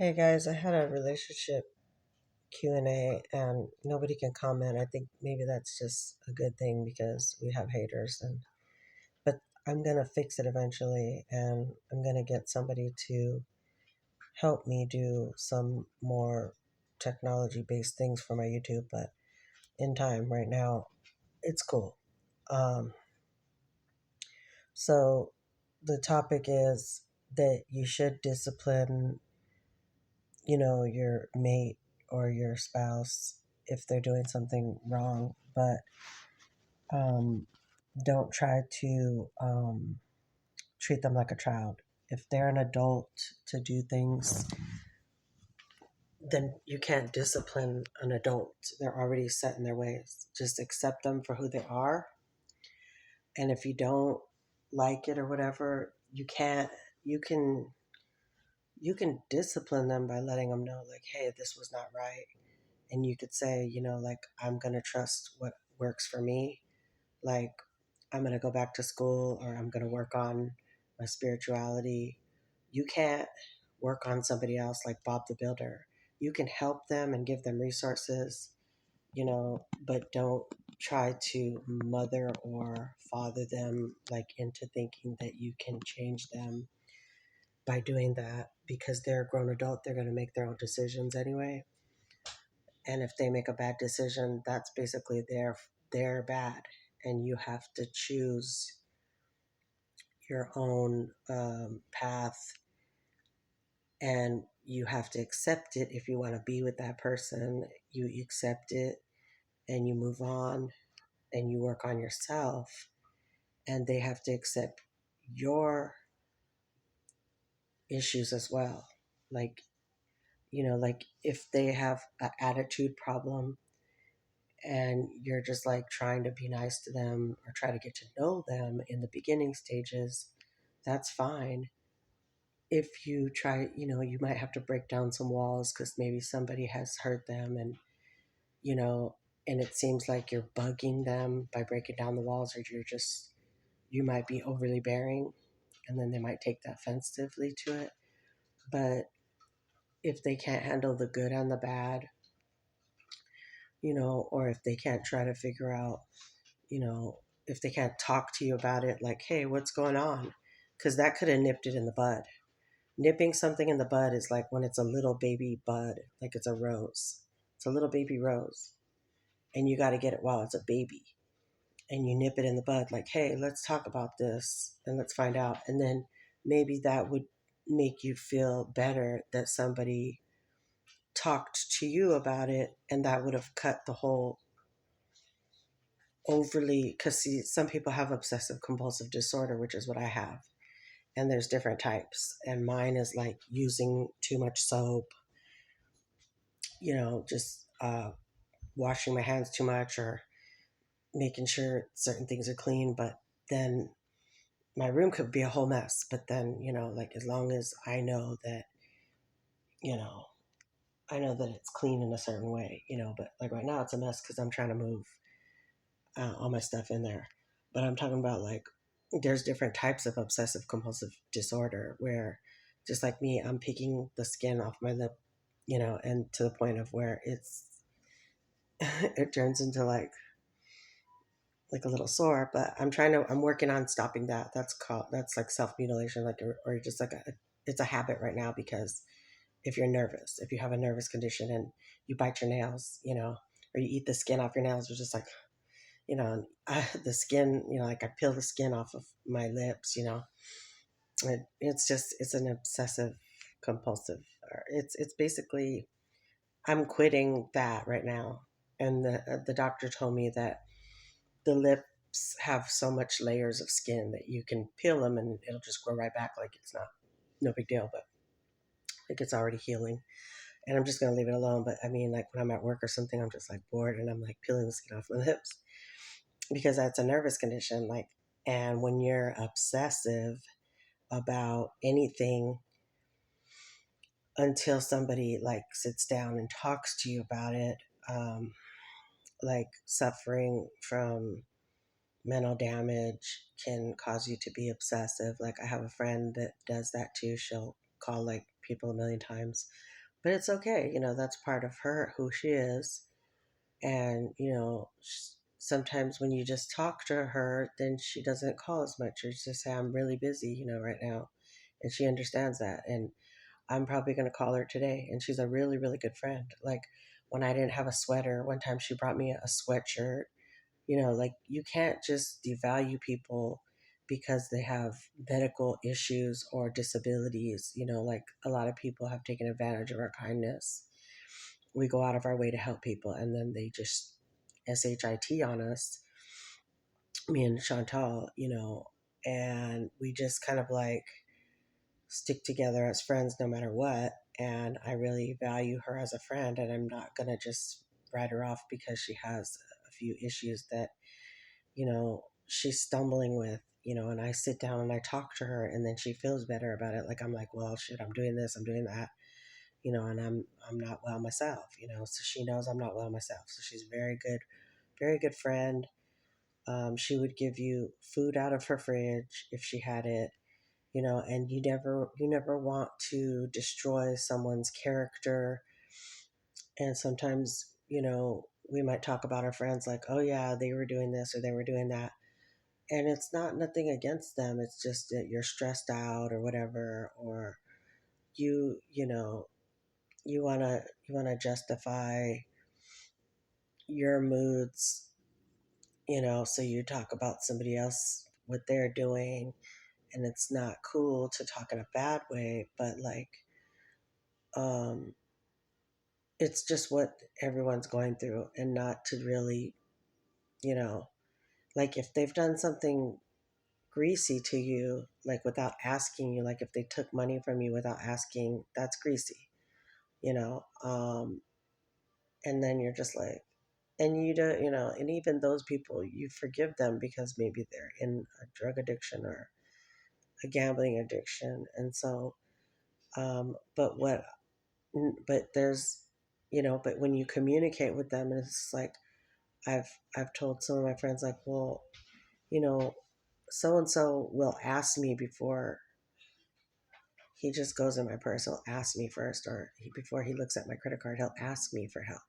Hey guys, I had a relationship Q&A and nobody can comment. I think maybe that's just a good thing because we have haters but I'm going to fix it eventually and I'm going to get somebody to help me do some more technology based things for my YouTube, but in time right now it's cool. Um so the topic is that you should discipline your mate or your spouse if they're doing something wrong, but um, don't try to treat them like a child. If they're an adult to do things, then you can't discipline an adult. They're already set in their ways. Just accept them for who they are. And if you don't like it or whatever, you can, you can discipline them by letting them know, like, hey, this was not right. And you could say, like, I'm going to trust what works for me. Like, I'm going to go back to school or I'm going to work on my spirituality. You can't work on somebody else like Bob the Builder. You can help them and give them resources, but don't try to mother or father them like into thinking that you can change them by doing that because they're a grown adult. They're going to make their own decisions anyway. And if they make a bad decision, that's basically their bad. And you have to choose your own path, and you have to accept it. If you want to be with that person, you accept it and you move on and you work on yourself, and they have to accept your issues as well. Like, like if they have an attitude problem and you're just like trying to be nice to them or try to get to know them in the beginning stages, that's fine. If you try, you might have to break down some walls because maybe somebody has hurt them, and, you know, and it seems like you're bugging them by breaking down the walls, or you might be overly bearing, and then they might take that offensively to it. But if they can't handle the good and the bad, or if they can't try to figure out, if they can't talk to you about it, like, hey, what's going on? Because that could have nipped it in the bud. Nipping something in the bud is like when it's a little baby bud, like it's a rose. It's a little baby rose. And you got to get it while it's a baby. And you nip it in the bud, like, hey, let's talk about this and let's find out. And then maybe that would make you feel better that somebody talked to you about it, and that would have cut the whole overly, because see, some people have obsessive compulsive disorder, which is what I have. And there's different types. And mine is like using too much soap, just washing my hands too much or making sure certain things are clean. But then my room could be a whole mess. But then, like as long as you know, I know that it's clean in a certain way, but like right now it's a mess because I'm trying to move all my stuff in there. But I'm talking about like there's different types of obsessive compulsive disorder where just like me, I'm picking the skin off my lip, and to the point of where it turns into like a little sore. But I'm working on stopping that. That's like self-mutilation, like, or just like it's a habit right now because if you're nervous, if you have a nervous condition and you bite your nails, or you eat the skin off your nails, you're just like, the skin, like I peel the skin off of my lips, it's an obsessive compulsive, or it's basically, I'm quitting that right now. And the doctor told me that the lips have so much layers of skin that you can peel them and it'll just grow right back. Like it's not, no big deal, but like it's already healing. And I'm just going to leave it alone. But I mean, like when I'm at work or something, I'm just like bored and I'm like peeling the skin off my lips because that's a nervous condition. Like, and when you're obsessive about anything until somebody like sits down and talks to you about it, um, like suffering from mental damage can cause you to be obsessive. Like I have a friend that does that too. She'll call like people a million times, but it's okay. That's part of her, who she is. And, sometimes when you just talk to her, then she doesn't call as much or just say, I'm really busy, right now. And she understands that. And I'm probably going to call her today. And she's a really, really good friend. Like when I didn't have a sweater, one time she brought me a sweatshirt. Like you can't just devalue people because they have medical issues or disabilities. Like a lot of people have taken advantage of our kindness. We go out of our way to help people and then they just SHIT on us, me and Chantal, and we just kind of like stick together as friends no matter what. And I really value her as a friend, and I'm not going to just write her off because she has a few issues that, she's stumbling with, and I sit down and I talk to her and then she feels better about it. Like I'm like, well, shit, I'm doing this, I'm doing that, and I'm not well myself, so she knows I'm not well myself. So she's very good friend. She would give you food out of her fridge if she had it, and you never want to destroy someone's character. And sometimes, we might talk about our friends like, oh yeah, they were doing this or they were doing that. And it's not nothing against them. It's just that you're stressed out or whatever, or you know, you wanna justify your moods, so you talk about somebody else, what they're doing, and it's not cool to talk in a bad way, but like, um, it's just what everyone's going through, and not to really, you know, like if they've done something greasy to you, like without asking you, like if they took money from you without asking, that's greasy, you know, and then you're just like, and you don't, and even those people, you forgive them because maybe they're in a drug addiction or a gambling addiction. And so, but there's, but when you communicate with them, and it's like, I've, I've told some of my friends, like, well, you know, so and so will ask me before he just goes in my purse. He'll ask me first, or before he looks at my credit card, he'll ask me for help.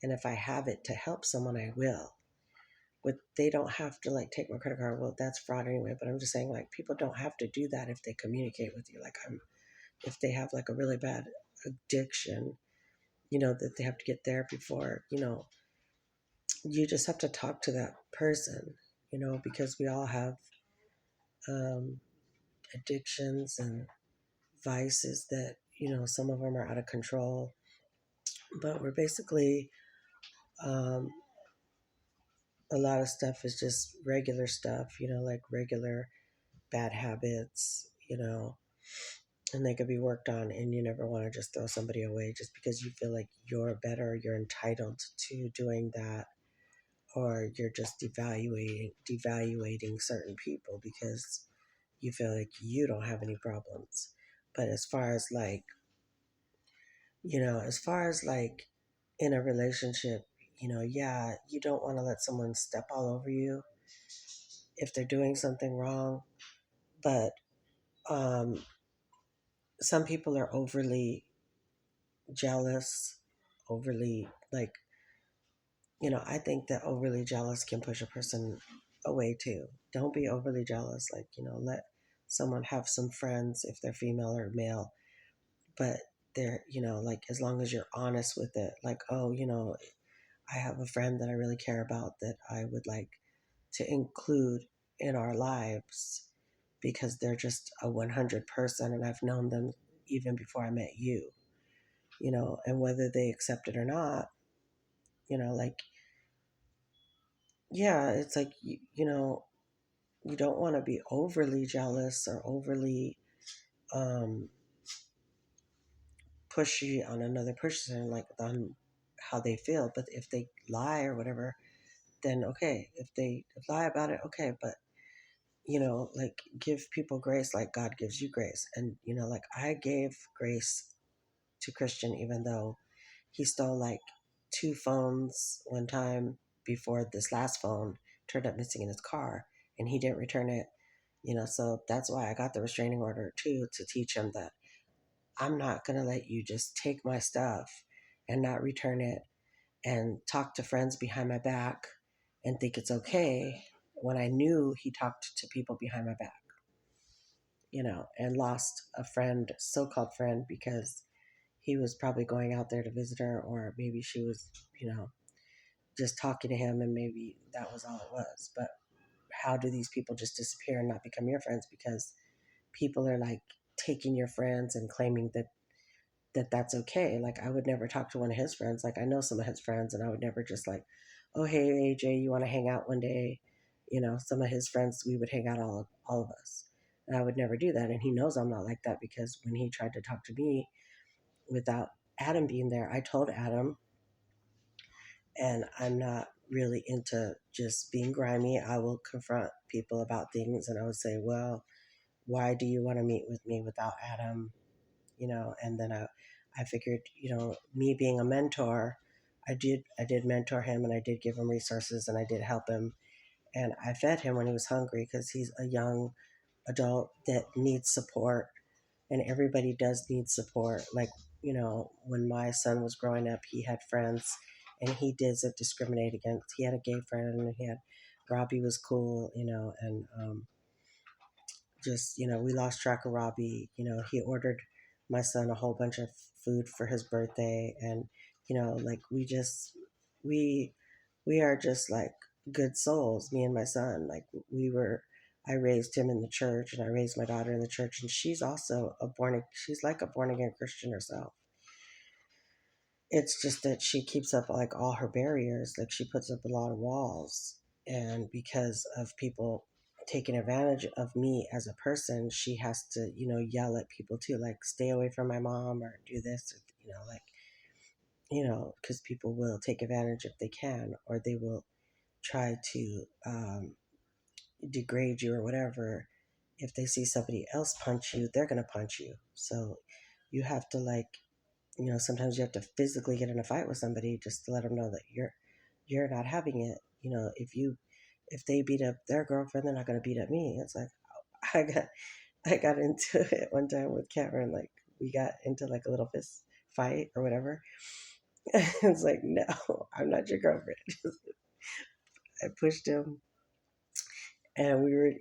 And if I have it to help someone, I will. But they don't have to like take my credit card. Well, that's fraud anyway. But I'm just saying, like, people don't have to do that if they communicate with you. Like, if they have like a really bad addiction, that they have to get therapy for. You just have to talk to that person. Because we all have um, addictions and vices that some of them are out of control. But we're basically um, a lot of stuff is just regular stuff. Like regular bad habits. And they could be worked on, and you never want to just throw somebody away just because you feel like you're better, you're entitled to doing that, or you're just devaluating certain people because you feel like you don't have any problems. But as far as like in a relationship, yeah, you don't want to let someone step all over you if they're doing something wrong. But um, some people are overly jealous, overly like, I think that overly jealous can push a person away too. Don't be overly jealous. Like, let someone have some friends if they're female or male, but they're, like as long as you're honest with it, like, oh, I have a friend that I really care about that I would like to include in our lives because they're just a 100 person and I've known them even before I met you, and whether they accept it or not, like, yeah, it's like, you don't want to be overly jealous or overly um, pushy on another person, like on how they feel. But if they lie or whatever, then okay. If they lie about it, okay. But, like give people grace like God gives you grace. And, like I gave grace to Christian, even though he stole like 2 phones one time before this last phone turned up missing in his car and he didn't return it. So that's why I got the restraining order too, to teach him that I'm not going to let you just take my stuff and not return it and talk to friends behind my back and think it's okay when I knew he talked to people behind my back, and lost a friend, so-called friend, because he was probably going out there to visit her, or maybe she was, just talking to him and maybe that was all it was. But how do these people just disappear and not become your friends because people are like taking your friends and claiming that's okay. Like I would never talk to one of his friends. Like I know some of his friends and I would never just like, oh hey AJ, you want to hang out one day? Some of his friends we would hang out all of us. And I would never do that. And he knows I'm not like that because when he tried to talk to me without Adam being there, I told Adam, and I'm not really into just being grimy. I will confront people about things and I would say, well, why do you want to meet with me without Adam? And then I figured, me being a mentor, I did mentor him and I did give him resources and I did help him and I fed him when he was hungry because he's a young adult that needs support and everybody does need support. Like, when my son was growing up, he had friends and he doesn't discriminate against, he had a gay friend and he had, Robbie was cool, and just we lost track of Robbie. He ordered my son a whole bunch of food for his birthday, and like we we are just like good souls, me and my son. Like I raised him in the church and I raised my daughter in the church, and she's also she's like a born again Christian herself. It's just that she keeps up like all her barriers, like she puts up a lot of walls. And because of people taking advantage of me as a person, she has to, yell at people too, like stay away from my mom or do this, or, like, because people will take advantage if they can, or they will try to degrade you or whatever. If they see somebody else punch you, they're going to punch you. So you have to like, sometimes you have to physically get in a fight with somebody just to let them know that you're not having it. If they beat up their girlfriend, they're not going to beat up me. It's like I got I got into it one time with Cameron. Like we got into like a little fist fight or whatever. It's like, no, I'm not your girlfriend. I pushed him, and we were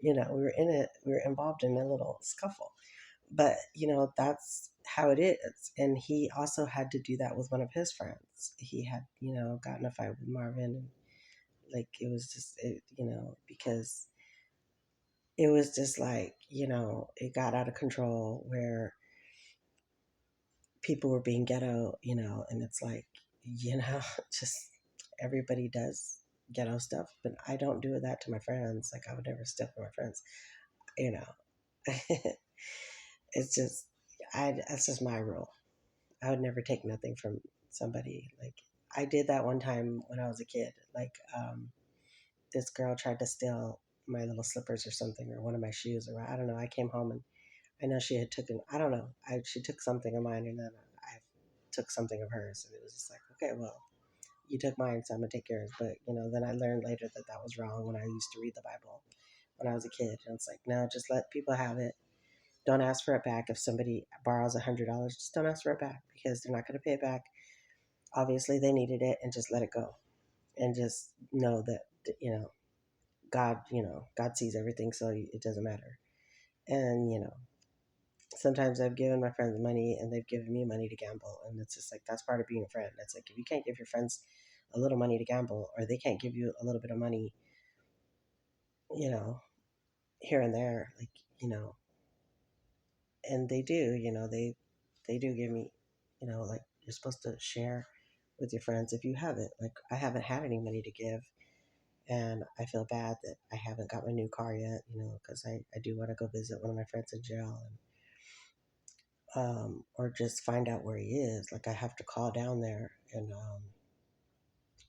involved in a little scuffle. But that's how it is. And he also had to do that with one of his friends. He had gotten a fight with Marvin, and like it was just because it was just like it got out of control where people were being ghetto, and it's like just everybody does ghetto stuff, but I don't do that to my friends. Like I would never step on my friends, you know. It's just that's just my rule. I would never take nothing from somebody. Like I did that one time when I was a kid. Like this girl tried to steal my little slippers or something, or one of my shoes, or I don't know. I came home and I know she had taken, I don't know, she took something of mine and then I took something of hers, and it was just like, okay, well, you took mine, so I'm gonna take yours. But then I learned later that that was wrong when I used to read the Bible when I was a kid, and it's like, no, just let people have it. Don't ask for it back. If somebody borrows $100, just don't ask for it back because they're not going to pay it back. Obviously, they needed it, and just let it go, and just know that God, God sees everything, so it doesn't matter. And sometimes I've given my friends money, and they've given me money to gamble, and it's just like that's part of being a friend. It's like if you can't give your friends a little money to gamble, or they can't give you a little bit of money, you know, here and there, like and they do, they do give me, like you're supposed to share with your friends if you have it. Like I haven't had any money to give, and I feel bad that I haven't got my new car yet, because I do want to go visit one of my friends in jail, and or just find out where he is. Like I have to call down there and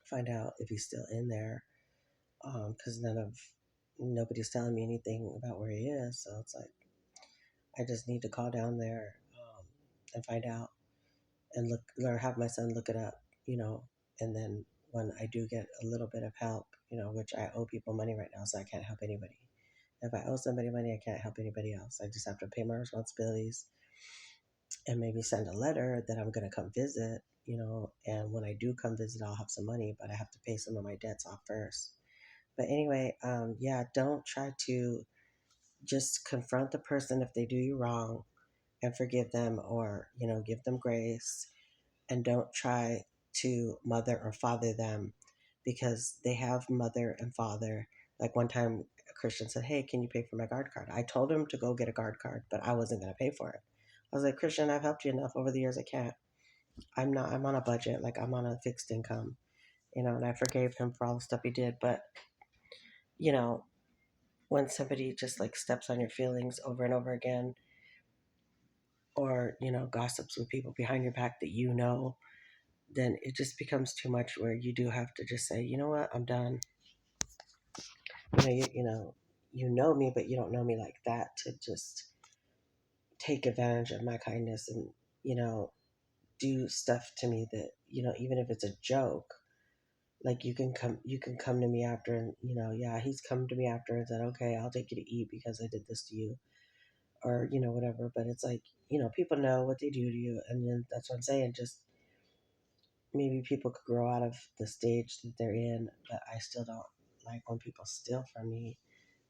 find out if he's still in there, because nobody's telling me anything about where he is. So it's like I just need to call down there and find out and look or have my son look it up, and then when I do get a little bit of help, which I owe people money right now, so I can't help anybody. If I owe somebody money, I can't help anybody else. I just have to pay my responsibilities and maybe send a letter that I'm going to come visit, and when I do come visit, I'll have some money, but I have to pay some of my debts off first. But anyway, yeah, don't try to just confront the person if they do you wrong and forgive them, or, give them grace, and don't try to mother or father them because they have mother and father. Like one time, a Christian said, "Hey, can you pay for my guard card?" I told him to go get a guard card, but I wasn't going to pay for it. I was like, "Christian, I've helped you enough over the years. I can't. I'm not. I'm on a budget. Like I'm on a fixed income, And I forgave him for all the stuff he did. But you know, when somebody just like steps on your feelings over and over again, or gossips with people behind your back that then it just becomes too much where you do have to just say, you know what, I'm done. You know me, but you don't know me like that to just take advantage of my kindness and, you know, do stuff to me that, even if it's a joke, like you can come to me after and, yeah, he's come to me after and said, okay, I'll take you to eat because I did this to you or, whatever. But it's like, people know what they do to you. And then that's what I'm saying. Just maybe people could grow out of the stage that they're in, but I still don't like when people steal from me.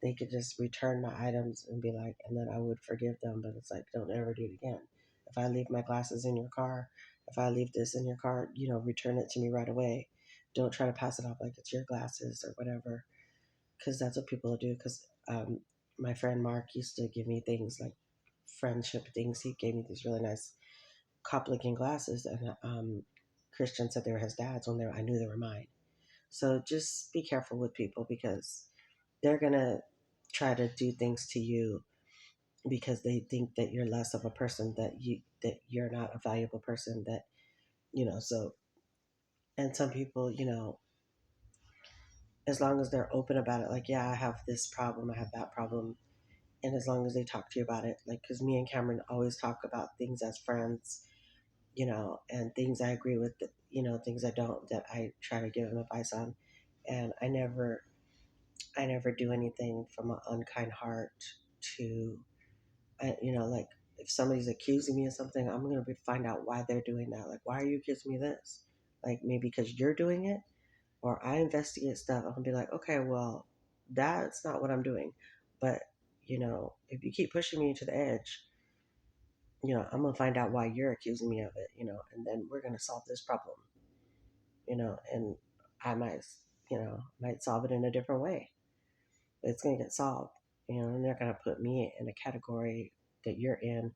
They could just return my items and be like, and then I would forgive them, but it's like, don't ever do it again. If I leave my glasses in your car, if I leave this in your car, return it to me right away. Don't try to pass it off like it's your glasses or whatever, because that's what people do. Because my friend Mark used to give me things like friendship things. He gave me these really nice cop-looking glasses, and Christian said they were his dad's when I knew they were mine. So just be careful with people because they're gonna try to do things to you because they think that you're less of a person, that you're not a valuable person, so. And some people, as long as they're open about it, like, yeah, I have this problem, I have that problem, and as long as they talk to you about it, like, because me and Cameron always talk about things as friends, and things I agree with, things I don't, that I try to give him advice on. And I never do anything from an unkind heart to, like if somebody's accusing me of something, I'm going to find out why they're doing that. Like, why are you accusing me of this? Like, maybe because you're doing it, or I investigate stuff. I'm going to be like, okay, well, that's not what I'm doing. But, if you keep pushing me to the edge, I'm gonna find out why you're accusing me of it, and then we're gonna solve this problem, and I might solve it in a different way, but it's gonna get solved, and they're gonna put me in a category that you're in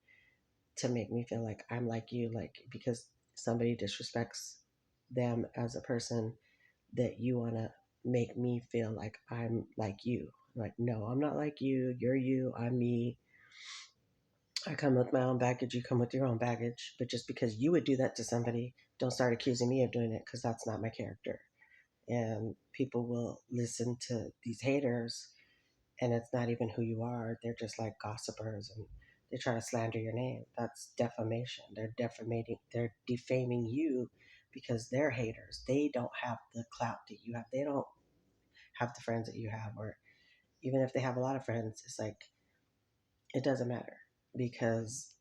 to make me feel like I'm like you, like because somebody disrespects them as a person, that you wanna make me feel like I'm like you. Like, no, I'm not like you, I'm me. I come with my own baggage, you come with your own baggage. But just because you would do that to somebody, don't start accusing me of doing it because that's not my character. And people will listen to these haters, and it's not even who you are. They're just like gossipers, and they try to slander your name. That's defamation. They're defaming you because they're haters. They don't have the clout that you have. They don't have the friends that you have, or even if they have a lot of friends, it's like it doesn't matter because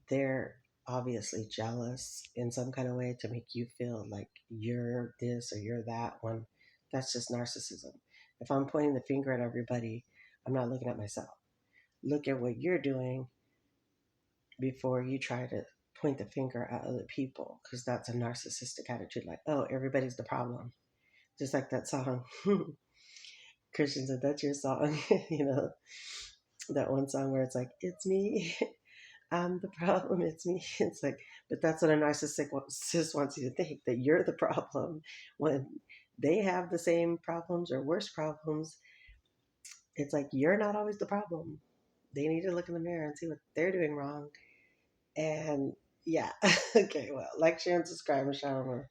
they're obviously jealous in some kind of way to make you feel like you're this or you're that, when that's just narcissism. If I'm pointing the finger at everybody, I'm not looking at myself. Look at what you're doing before you try to point the finger at other people, because that's a narcissistic attitude, like, oh, everybody's the problem. Just like that song. Christian said, that's your song. That one song where it's like, it's me. I'm the problem. It's me. It's like, but that's what a narcissist wants you to think, that you're the problem. When they have the same problems or worse problems, it's like you're not always the problem. They need to look in the mirror and see what they're doing wrong. And yeah, okay, well, like, share, and subscribe, and shower more.